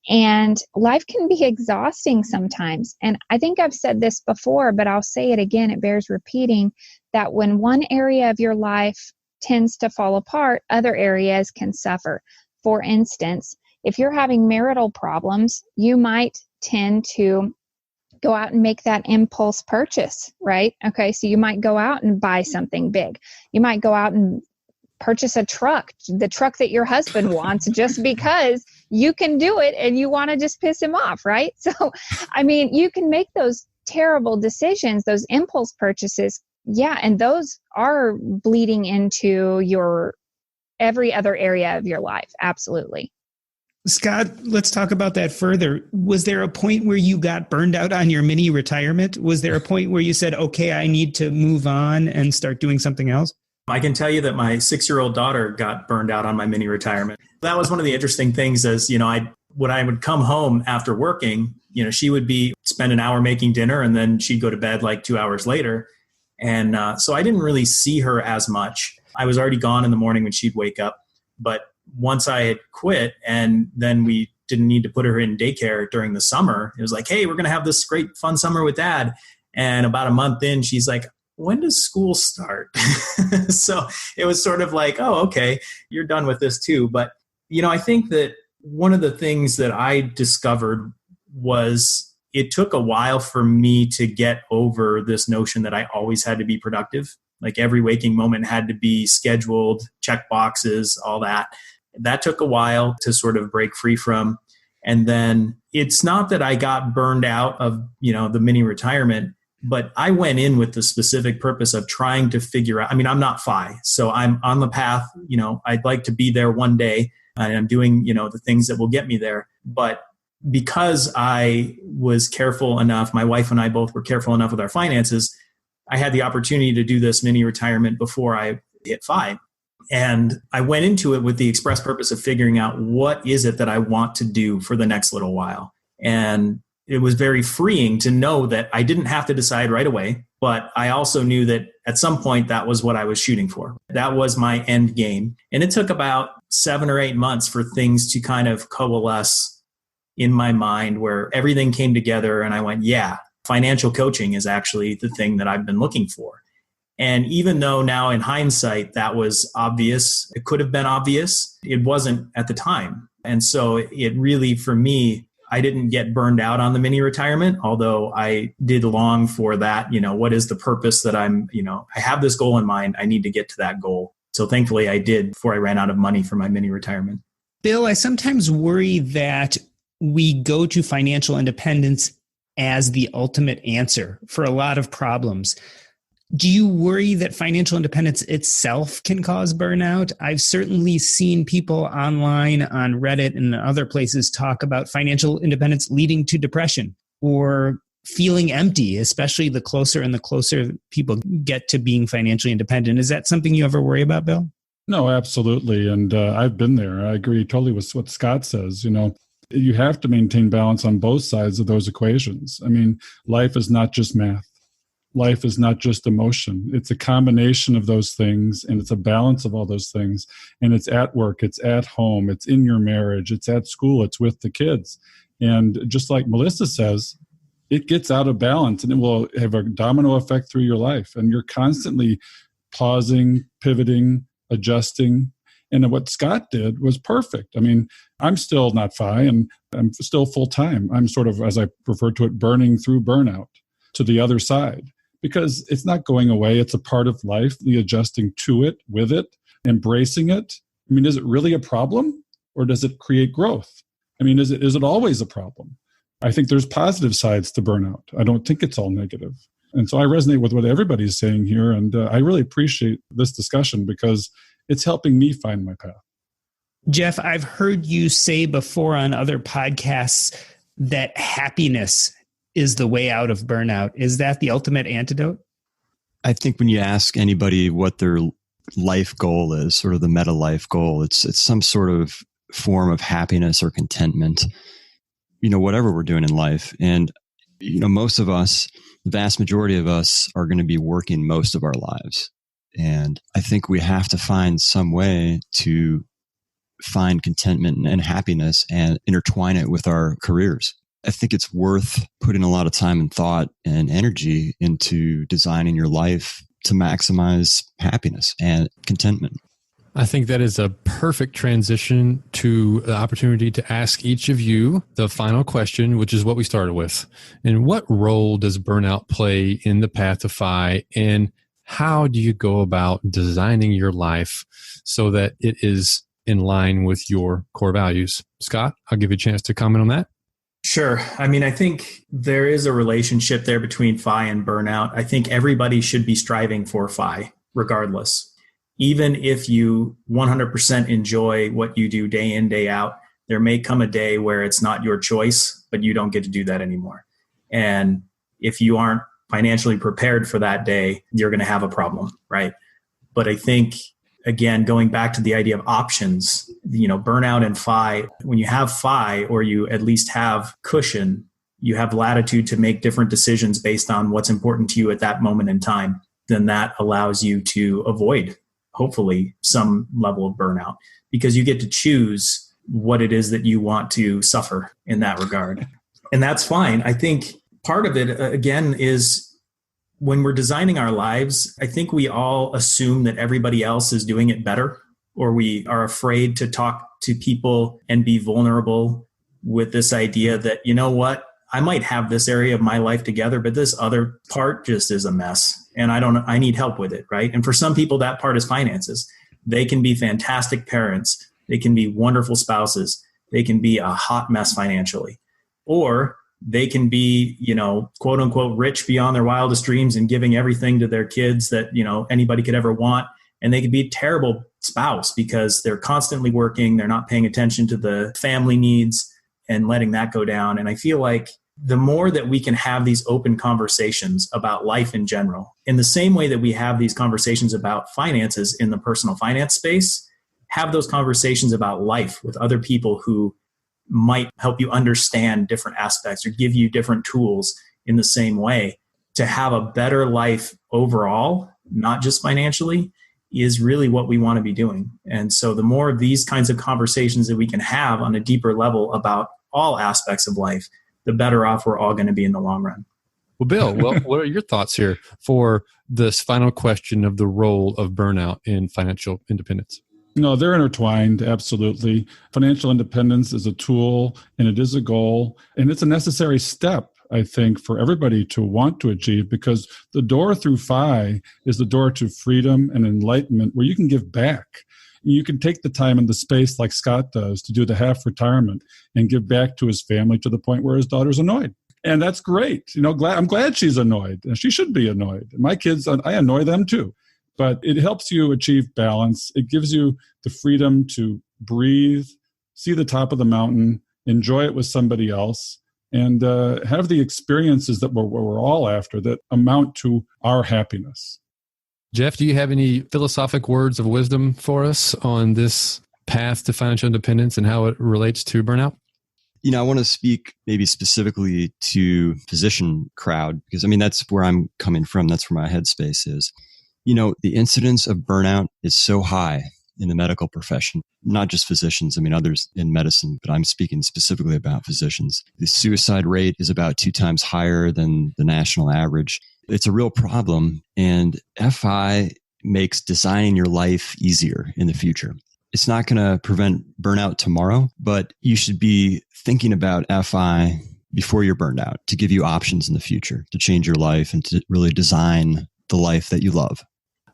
And life can be exhausting sometimes. And I think I've said this before, but I'll say it again. It bears repeating that when one area of your life tends to fall apart, other areas can suffer. For instance, if you're having marital problems, you might tend to go out and make that impulse purchase, right? Okay, so you might go out and buy something big. You might go out and purchase a truck, the truck that your husband wants, just because you can do it and you want to just piss him off, right? So, you can make those terrible decisions, those impulse purchases. Yeah, and those are bleeding into your every other area of your life. Absolutely. Scott, let's talk about that further. Was there a point where you got burned out on your mini retirement? Was there a point where you said, okay, I need to move on and start doing something else? I can tell you that my 6-year-old daughter got burned out on my mini retirement. That was one of the interesting things is, when I would come home after working, she would spend an hour making dinner and then she'd go to bed like 2 hours later. And so I didn't really see her as much. I was already gone in the morning when she'd wake up. But once I had quit and then we didn't need to put her in daycare during the summer, it was like, hey, we're going to have this great fun summer with Dad. And about a month in, she's like, when does school start? So it was sort of like, oh, okay, you're done with this too. But, I think that one of the things that I discovered was it took a while for me to get over this notion that I always had to be productive. Like every waking moment had to be scheduled, check boxes, all that. That took a while to sort of break free from. And then it's not that I got burned out of, the mini retirement, but I went in with the specific purpose of trying to figure out, I'm not FI, so I'm on the path, I'd like to be there one day, and I'm doing, the things that will get me there. But because I was careful enough, my wife and I both were careful enough with our finances, I had the opportunity to do this mini retirement before I hit FI. And I went into it with the express purpose of figuring out what is it that I want to do for the next little while. And it was very freeing to know that I didn't have to decide right away, but I also knew that at some point that was what I was shooting for. That was my end game. And it took about 7 or 8 months for things to kind of coalesce in my mind where everything came together and I went, yeah, financial coaching is actually the thing that I've been looking for. And even though now in hindsight, that was obvious, it could have been obvious, it wasn't at the time. And so it really, for me, I didn't get burned out on the mini retirement, although I did long for that. What is the purpose that I have this goal in mind. I need to get to that goal. So thankfully I did before I ran out of money for my mini retirement. Bill, I sometimes worry that we go to financial independence as the ultimate answer for a lot of problems. Do you worry that financial independence itself can cause burnout? I've certainly seen people online on Reddit and other places talk about financial independence leading to depression or feeling empty, especially the closer people get to being financially independent. Is that something you ever worry about, Bill? No, absolutely. And I've been there. I agree totally with what Scott says. You have to maintain balance on both sides of those equations. Life is not just math. Life is not just emotion. It's a combination of those things, and it's a balance of all those things. And it's at work, it's at home, it's in your marriage, it's at school, it's with the kids. And just like Melisa says, it gets out of balance and it will have a domino effect through your life. And you're constantly pausing, pivoting, adjusting. And what Scott did was perfect. I'm still not FI and I'm still full-time. I'm sort of, as I refer to it, burning through burnout to the other side. Because it's not going away. It's a part of life, the adjusting to it, with it, embracing it. Is it really a problem or does it create growth? Is it always a problem? I think there's positive sides to burnout. I don't think it's all negative. And so I resonate with what everybody's saying here. And I really appreciate this discussion because it's helping me find my path. Jeff, I've heard you say before on other podcasts that happiness is the way out of burnout. Is that the ultimate antidote? I think when you ask anybody what their life goal is, sort of the meta life goal, it's some sort of form of happiness or contentment, whatever we're doing in life. And, most of us, the vast majority of us are going to be working most of our lives. And I think we have to find some way to find contentment and happiness and intertwine it with our careers. I think it's worth putting a lot of time and thought and energy into designing your life to maximize happiness and contentment. I think that is a perfect transition to the opportunity to ask each of you the final question, which is what we started with. And what role does burnout play in the path to FI? And how do you go about designing your life so that it is in line with your core values? Scott, I'll give you a chance to comment on that. Sure. I think there is a relationship there between FI and burnout. I think everybody should be striving for FI regardless. Even if you 100% enjoy what you do day in, day out, there may come a day where it's not your choice, but you don't get to do that anymore. And if you aren't financially prepared for that day, you're going to have a problem, right? But I think, again, going back to the idea of options, burnout and FI, when you have FI or you at least have cushion, you have latitude to make different decisions based on what's important to you at that moment in time, then that allows you to avoid, hopefully, some level of burnout because you get to choose what it is that you want to suffer in that regard. And that's fine. I think part of it, again, is when we're designing our lives, I think we all assume that everybody else is doing it better, or we are afraid to talk to people and be vulnerable with this idea that, you know what, I might have this area of my life together, but this other part just is a mess and I need help with it, right? And for some people, that part is finances. They can be fantastic parents. They can be wonderful spouses. They can be a hot mess financially. Or they can be, quote unquote, rich beyond their wildest dreams and giving everything to their kids that, anybody could ever want. And they could be a terrible spouse because they're constantly working. They're not paying attention to the family needs and letting that go down. And I feel like the more that we can have these open conversations about life in general, in the same way that we have these conversations about finances in the personal finance space, have those conversations about life with other people who might help you understand different aspects or give you different tools in the same way to have a better life overall, not just financially, is really what we want to be doing. And so the more of these kinds of conversations that we can have on a deeper level about all aspects of life, the better off we're all going to be in the long run. Well, Bill, what are your thoughts here for this final question of the role of burnout in financial independence? No, they're intertwined, absolutely. Financial independence is a tool and it is a goal, and it's a necessary step, I think, for everybody to want to achieve, because the door through FI is the door to freedom and enlightenment where you can give back. You can take the time and the space like Scott does to do the half retirement and give back to his family to the point where his daughter's annoyed. And that's great. I'm glad she's annoyed. She should be annoyed. My kids, I annoy them too. But it helps you achieve balance. It gives you the freedom to breathe, see the top of the mountain, enjoy it with somebody else, and have the experiences that we're all after that amount to our happiness. Jeff, do you have any philosophic words of wisdom for us on this path to financial independence and how it relates to burnout? I want to speak maybe specifically to physician crowd, because that's where I'm coming from. That's where my headspace is. The incidence of burnout is so high in the medical profession, not just physicians, others in medicine, but I'm speaking specifically about physicians. The suicide rate is about 2 times higher than the national average. It's a real problem, and FI makes designing your life easier in the future. It's not going to prevent burnout tomorrow, but you should be thinking about FI before you're burned out to give you options in the future to change your life and to really design the life that you love.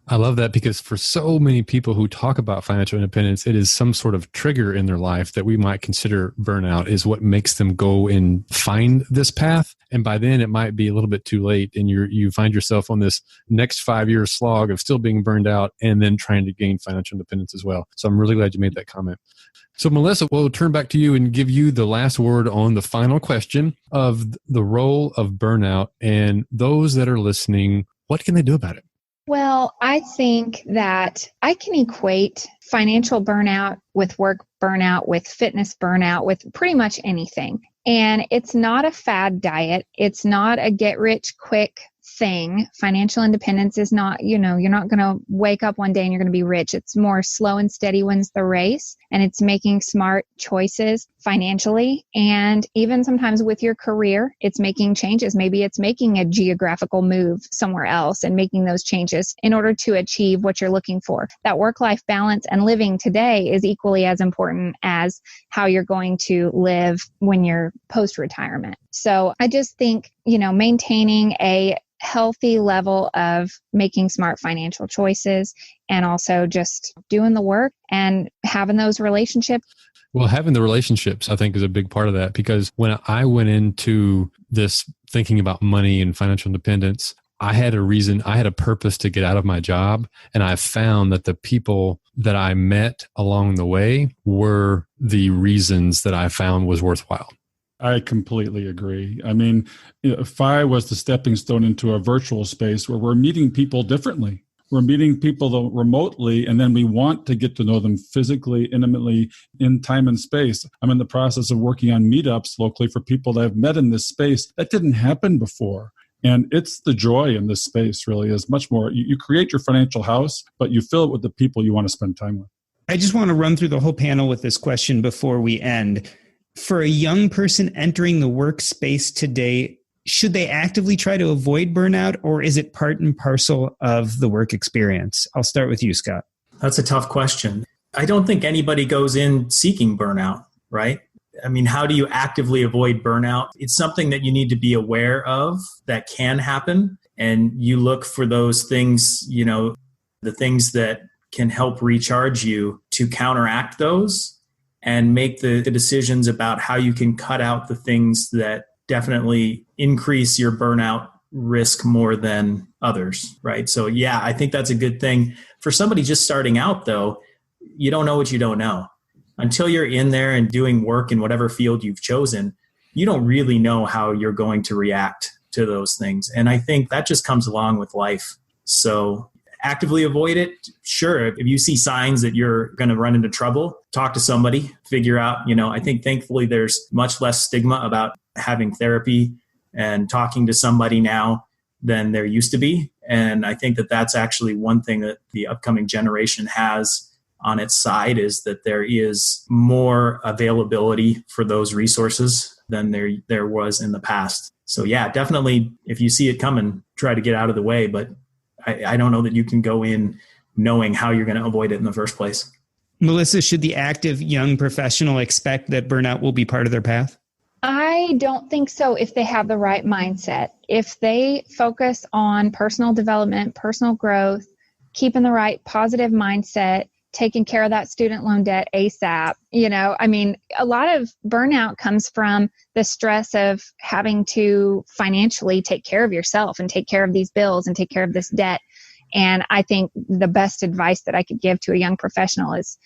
I love that, because for so many people who talk about financial independence, it is some sort of trigger in their life that we might consider burnout is what makes them go and find this path. And by then it might be a little bit too late, and you find yourself on this next 5-year slog of still being burned out and then trying to gain financial independence as well. So I'm really glad you made that comment. So Melisa, we'll turn back to you and give you the last word on the final question of the role of burnout, and those that are listening, what can they do about it? Well, I think that I can equate financial burnout with work burnout, with fitness burnout, with pretty much anything. And it's not a fad diet. It's not a get rich quick thing. Financial independence is not, you're not going to wake up one day and you're going to be rich. It's more slow and steady wins the race. And it's making smart choices financially. And even sometimes with your career, it's making changes. Maybe it's making a geographical move somewhere else and making those changes in order to achieve what you're looking for. That work-life balance and living today is equally as important as how you're going to live when you're post-retirement. So I just think, maintaining a healthy level of making smart financial choices and also just doing the work and having those relationships. Well, having the relationships, I think, is a big part of that, because when I went into this thinking about money and financial independence, I had a purpose to get out of my job. And I found that the people that I met along the way were the reasons that I found was worthwhile. I completely agree. FI was the stepping stone into a virtual space where we're meeting people differently. We're meeting people remotely, and then we want to get to know them physically, intimately, in time and space. I'm in the process of working on meetups locally for people that I've met in this space. That didn't happen before. And it's the joy in this space really is much more. You create your financial house, but you fill it with the people you want to spend time with. I just want to run through the whole panel with this question before we end. For a young person entering the workspace today, should they actively try to avoid burnout, or is it part and parcel of the work experience? I'll start with you, Scott. That's a tough question. I don't think anybody goes in seeking burnout, right? I mean, how do you actively avoid burnout? It's something that you need to be aware of that can happen. And you look for those things, the things that can help recharge you to counteract those and make the decisions about how you can cut out the things that definitely increase your burnout risk more than others, right? So yeah, I think that's a good thing. For somebody just starting out though, you don't know what you don't know. Until you're in there and doing work in whatever field you've chosen, you don't really know how you're going to react to those things. And I think that just comes along with life. So actively avoid it. Sure. If you see signs that you're going to run into trouble, talk to somebody, figure out, I think thankfully there's much less stigma about having therapy and talking to somebody now than there used to be. And I think that that's actually one thing that the upcoming generation has on its side, is that there is more availability for those resources than there was in the past. So yeah, definitely if you see it coming, try to get out of the way. But I don't know that you can go in knowing how you're going to avoid it in the first place. Melisa, should the active young professional expect that burnout will be part of their path? I don't think so if they have the right mindset. If they focus on personal development, personal growth, keeping the right positive mindset, taking care of that student loan debt ASAP. A lot of burnout comes from the stress of having to financially take care of yourself and take care of these bills and take care of this debt. And I think the best advice that I could give to a young professional is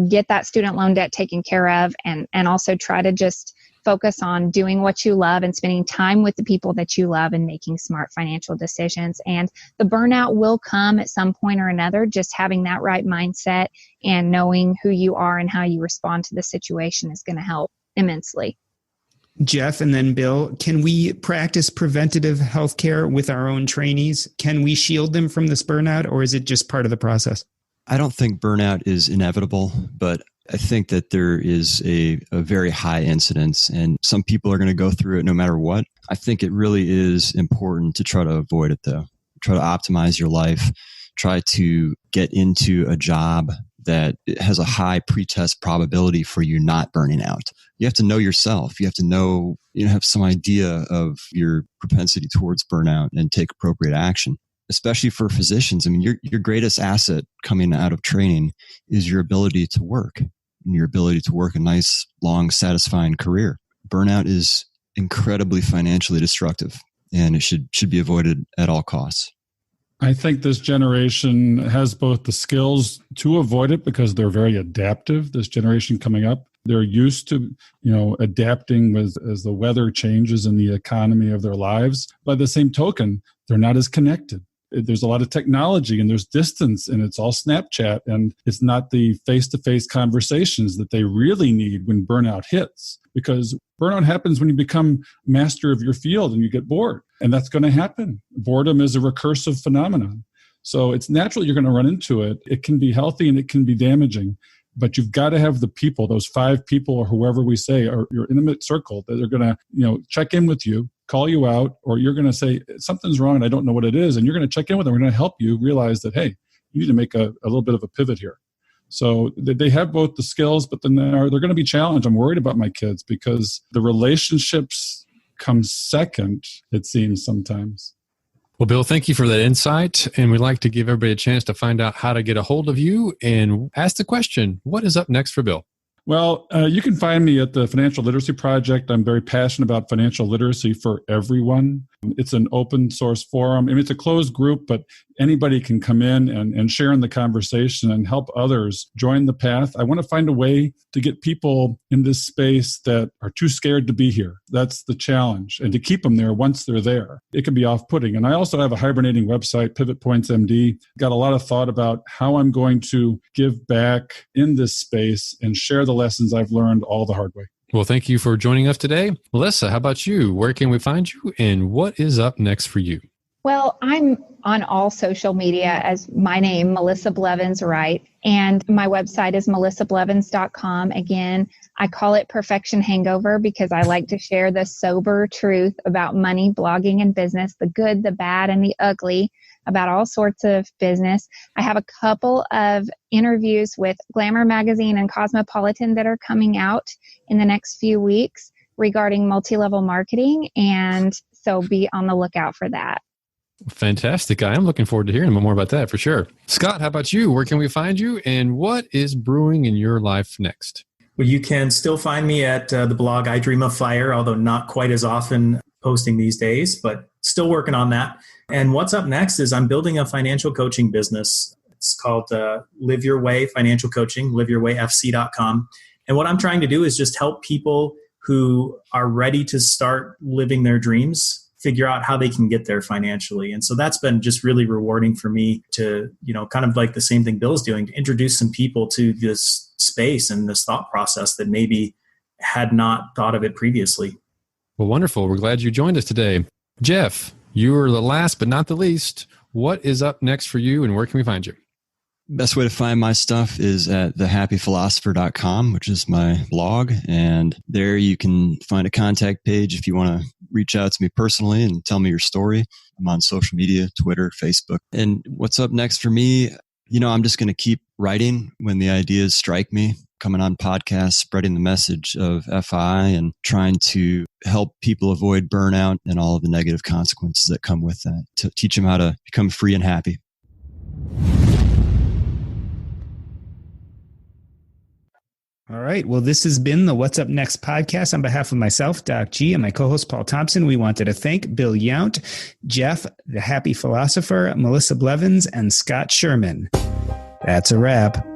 get that student loan debt taken care of, and also try to just focus on doing what you love and spending time with the people that you love and making smart financial decisions. And the burnout will come at some point or another. Just having that right mindset and knowing who you are and how you respond to the situation is going to help immensely. Jeff and then Bill, can we practice preventative healthcare with our own trainees? Can we shield them from this burnout, or is it just part of the process? I don't think burnout is inevitable, but I think that there is a very high incidence, and some people are going to go through it no matter what. I think it really is important to try to avoid it, though. Try to optimize your life. Try to get into a job that has a high pretest probability for you not burning out. You have to know yourself. You have to know, have some idea of your propensity towards burnout and take appropriate action. Especially for physicians. I mean, your greatest asset coming out of training is your ability to work, and your ability to work a nice, long, satisfying career. Burnout is incredibly financially destructive, and it should be avoided at all costs. I think this generation has both the skills to avoid it because they're very adaptive. This generation coming up, they're used to, adapting as the weather changes in the economy of their lives. By the same token, they're not as connected. There's a lot of technology and there's distance, and it's all Snapchat, and it's not the face-to-face conversations that they really need when burnout hits, because burnout happens when you become master of your field and you get bored, and that's going to happen. Boredom is a recursive phenomenon. So it's natural you're going to run into it. It can be healthy and it can be damaging, but you've got to have the people, those 5 people or whoever we say are your intimate circle, that are going to, check in with you, call you out, or you're going to say something's wrong and I don't know what it is. And you're going to check in with them. We're going to help you realize that, hey, you need to make a little bit of a pivot here. So they have both the skills, but then they're going to be challenged. I'm worried about my kids because the relationships come second, it seems sometimes. Well, Bill, thank you for that insight. And we'd like to give everybody a chance to find out how to get a hold of you and ask the question, what is up next for Bill? Well, you can find me at the Financial Literacy Project. I'm very passionate about financial literacy for everyone. It's an open source forum. I mean, it's a closed group, but anybody can come in and share in the conversation and help others join the path. I want to find a way to get people in this space that are too scared to be here. That's the challenge. And to keep them there once they're there. It can be off-putting. And I also have a hibernating website, Pivot Points MD. Got a lot of thought about how I'm going to give back in this space and share the lessons I've learned all the hard way. Well, thank you for joining us today. Melisa, how about you? Where can we find you and what is up next for you? Well, I'm on all social media as my name, Melisa Blevins, right? And my website is melissablevins.com. Again, I call it Perfection Hangover because I like to share the sober truth about money, blogging, and business, the good, the bad, and the ugly about all sorts of business. I have a couple of interviews with Glamour Magazine and Cosmopolitan that are coming out in the next few weeks regarding multi-level marketing. And so be on the lookout for that. Fantastic. I am looking forward to hearing more about that for sure. Scott, how about you? Where can we find you? And what is brewing in your life next? Well, you can still find me at the blog I Dream of Fire, although not quite as often posting these days, but still working on that. And what's up next is I'm building a financial coaching business. It's called Live Your Way Financial Coaching, liveyourwayfc.com. And what I'm trying to do is just help people who are ready to start living their dreams figure out how they can get there financially. And so that's been just really rewarding for me to, kind of like the same thing Bill's doing, to introduce some people to this space and this thought process that maybe had not thought of it previously. Well, wonderful. We're glad you joined us today. Jeff, you are the last but not the least. What is up next for you and where can we find you? Best way to find my stuff is at thehappyphilosopher.com, which is my blog. And there you can find a contact page if you want to reach out to me personally and tell me your story. I'm on social media, Twitter, Facebook. And what's up next for me? I'm just going to keep writing when the ideas strike me, coming on podcasts, spreading the message of FI and trying to help people avoid burnout and all of the negative consequences that come with that, to teach them how to become free and happy. All right. Well, this has been the What's Up Next podcast. On behalf of myself, Doc G, and my co-host, Paul Thompson, we wanted to thank Bill Yount, Jeff, the Happy Philosopher, Melisa Blevins, and Scott Sherman. That's a wrap.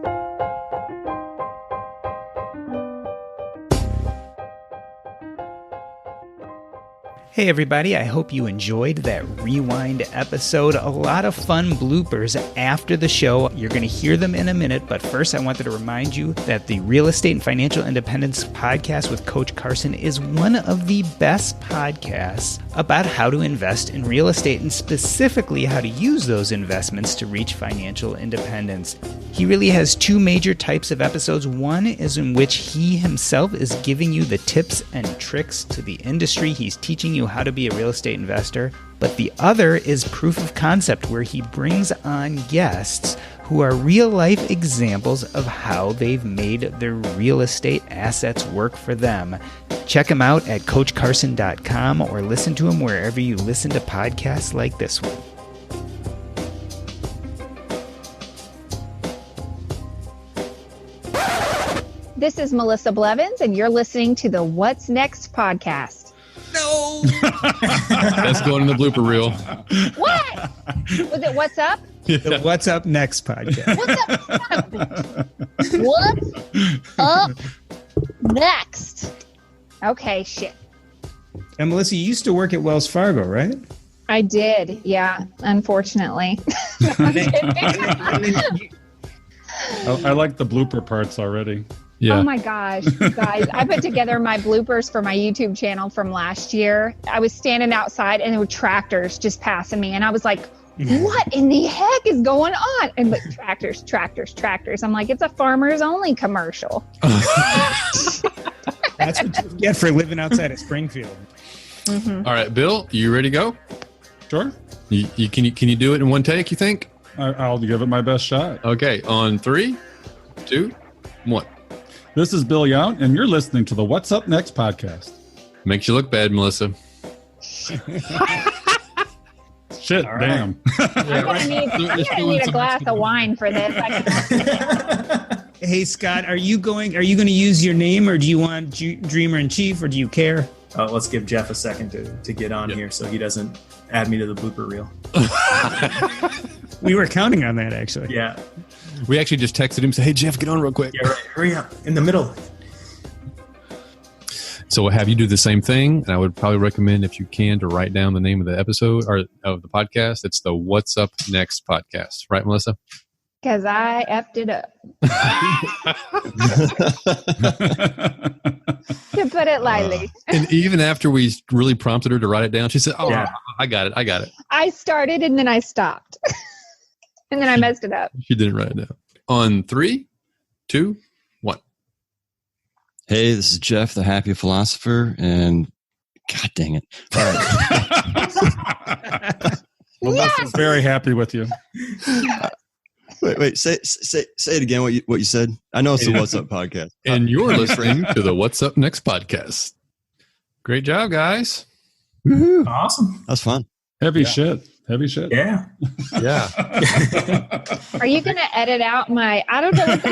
Hey everybody, I hope you enjoyed that rewind episode. A lot of fun bloopers after the show. You're going to hear them in a minute, but first I wanted to remind you that the Real Estate and Financial Independence podcast with Coach Carson is one of the best podcasts about how to invest in real estate and specifically how to use those investments to reach financial independence. He really has two major types of episodes. One is in which he himself is giving you the tips and tricks to the industry. He's teaching you how to be a real estate investor. But the other is proof of concept, where he brings on guests who are real life examples of how they've made their real estate assets work for them. Check him out at coachcarson.com or listen to him wherever you listen to podcasts like this one. This is Melisa Blevins, and you're listening to the What's Next podcast. No! That's going in the blooper reel. What? Was it What's Up? The What's Up Next podcast. What's up next? Okay, shit. And Melissa, you used to work at Wells Fargo, right? I did, yeah, unfortunately. I like the blooper parts already. Yeah. Oh my gosh, guys. I put together my bloopers for my YouTube channel from last year. I was standing outside and there were tractors just passing me. And I was like, what in the heck is going on? And like, tractors. I'm like, it's a farmers only commercial. That's what you get for living outside of Springfield. Mm-hmm. All right, Bill, you ready to go? Sure. Can you do it in one take, you think? I'll give it my best shot. Okay, on 3, 2, 1. This is Bill Yount, and you're listening to the What's Up Next podcast. Makes you look bad, Melissa. Shit, All right. Damn. I'm gonna need a glass of wine for this. Hey, Scott, are you going to use your name, or do you want Dreamer in Chief, or do you care? Let's give Jeff a second to get on here so he doesn't add me to the blooper reel. We were counting on that, actually. Yeah. We actually just texted him, said, hey, Jeff, get on real quick. Yeah, right. Hurry up. In the middle. So we'll have you do the same thing. And I would probably recommend, if you can, to write down the name of the episode or of the podcast. It's the What's Up Next podcast. Right, Melissa? Because I effed it up. To put it lightly. And even after we really prompted her to write it down, she said, oh, Yeah. I got it. I started and then I stopped. And then I messed it up. She didn't write it down. On 3, 2, 1. Hey, this is Jeff, the Happy Philosopher, and God dang it. All right. Melissa's very happy with you. Wait, say it again, what you said. I know it's the What's Up podcast. And you're listening to the What's Up Next podcast. Great job, guys. Woo-hoo. Awesome. That's fun. Heavy shit. Yeah. Yeah. Are you going to edit out my, I don't know what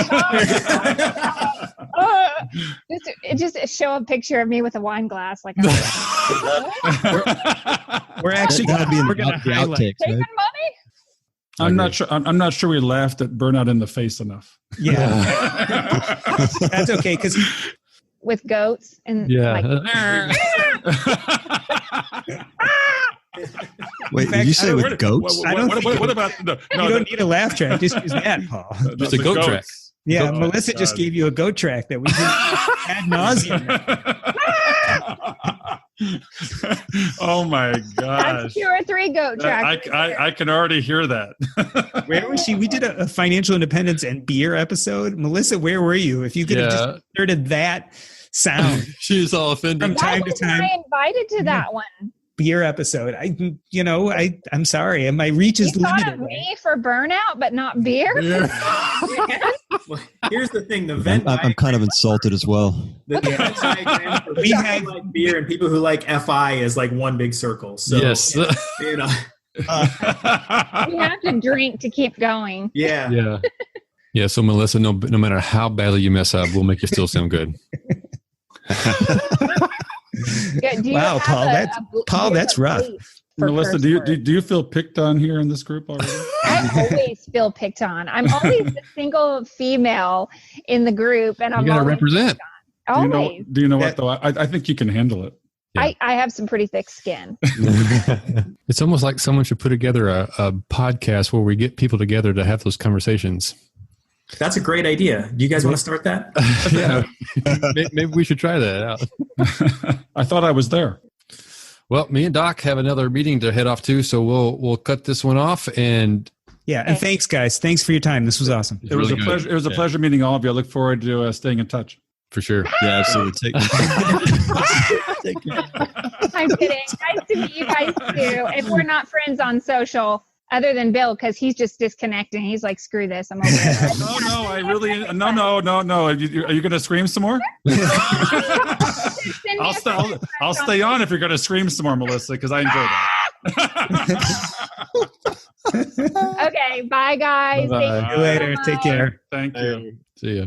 the just show a picture of me with a wine glass. Like, We're actually That'd be in we're going to the highlight. outtakes, taking right? money? I'm not sure. I'm not sure we laughed at Burnout in the face enough. Yeah. That's okay. Because With goats and Wait, fact, did you say with goats? What about you don't need a laugh track. Just use that, Paul. Just a goat track. Yeah, Oh, Melissa just gave you a goat track that we did ad nauseum. Oh my that's gosh. 2 or 3 goat tracks. I can already hear that. Where was she? We did a financial independence and beer episode. Melissa, where were you? If you could have just inserted that sound She's all offended. from time Why to time. wasn't I invited to that one? Beer episode. I'm sorry. My reach is You thought limited. of me for burnout, but not beer? Well, here's the thing: the Venn I'm kind of insulted as well. the Venn diagram for We people have- who like beer and people who like FI is like one big circle. So Yes. you know, You have to drink to keep going. yeah. Yeah. Yeah. So Melissa, no matter how badly you mess up, we'll make you still sound good. Do you Wow, have Paul, that's rough. for Melissa, curse do words? you feel picked on here in this group already? I always feel picked on. I'm always the single female in the group, and I'm You got to always represent. always. Do you know what though? I think you can handle it. I have some pretty thick skin. It's almost like someone should put together a podcast where we get people together to have those conversations. That's a great idea. Do you guys want to start that? Yeah. Maybe we should try that out. I thought I was there. Well, me and Doc have another meeting to head off to, so we'll cut this one off. And Yeah, and thanks, guys. Thanks for your time. This was awesome. It was a pleasure. It was a pleasure meeting all of you. I look forward to staying in touch. for sure. Yeah, absolutely. Take care. I'm kidding. Nice to meet you guys too. If we're not friends on social, other than Bill, because he's just disconnecting. He's like, screw this. I'm over it. No, I really, no. Are you going to scream some more? I'll stay on if you're going to scream some more, Melissa, because I enjoy that. Okay. Bye, guys. Bye-bye. Thank See you later. Take care. Thank you. See ya.